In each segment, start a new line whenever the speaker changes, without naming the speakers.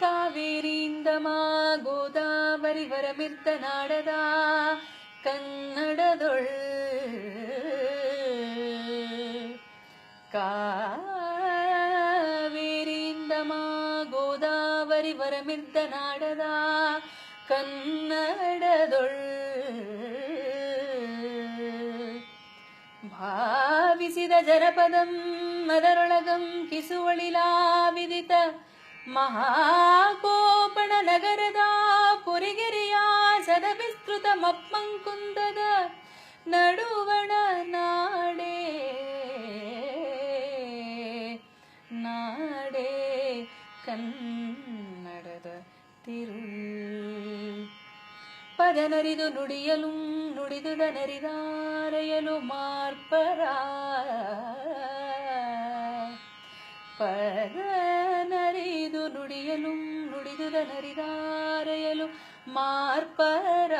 ಕಾವೇರಿಯಿಂದ ಮಾ ಗೋದಾವರಿ ವರಮಿರ್ತ ನಾಡದ ಕನ್ನಡದೊಳ್ ಕಾವೇರಿಯಿಂದ ಮಾ ಗೋದಾವರಿ ವರಮಿರ್ತ ನಾಡದ ಕನ್ನಡದೊಳ್ ಭಾವಿಸಿದ ಜನಪದಂ ಅದರೊಳಗಂ ಕಿಸುವಳಿಲಾ ವಿದಿತ ಮಹಾಕೋಪಣ ನಗರದ ಪುರಿಗಿರಿಯ ಸದವಿಸ್ತೃತ ಮಪ್ಪಂಕುಂದದ ನಡುವಣ ನಾಡೇ ನಾಡೇ ಕನ್ನಡದ ತಿರುಳ್ ಪದನರಿದು ನುಡಿಯಲು ನುಡಿದುದ ನರಿದಾರೆಯಲು ಮಾರ್ಪರ ಪದನರಿದು ನುಡಿಯಲು ನುಡಿದುದ ನರಿದಾರೆಯಲು ಮಾರ್ಪರ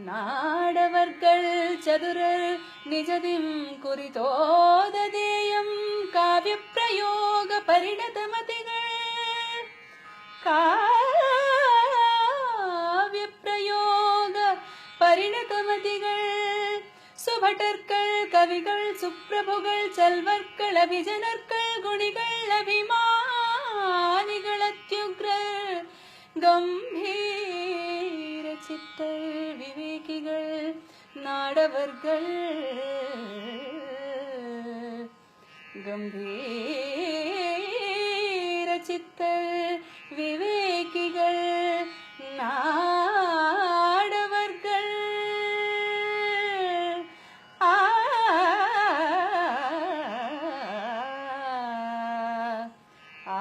ನಾಡವರ್ಗಳ್ ಚದುರರ್ ನಿಜದಿಂ ಕುರಿತೋದದೇಯಂ ಕಾವ್ಯ ಪ್ರಯೋಗ ಪರಿಣತ ಮತಿಗಳ್ ಕಾವ್ಯ ಪ್ರಯೋಗ ಪರಿಣತ ಮತಿಗಳ್ ಸುಭಟರ್ಗಳ್ ಕವಿಗಳ್ ಸುಪ್ರಭುಗಳ್ ಚಲ್ವರ್ಗಳ್ ಅಭಿಜನರ್ಗಳ್ ಗುಣಿಗಳ್ ಅಭಿಮಾನಿಗಳ ಅತ್ಯುಗ್ರರ್ ಗಂಭೀರ ಚಿತ್ತರ್ ವಿವೇಕಿಗಳ್ ನಾಡವರ್ಗಳ್ ಗಂಭೀರ ಚಿತ್ತರ್ ವಿವೇಕಿಗಳ್ ನಾಡವರ್ಗಳ್ ಆ ಆ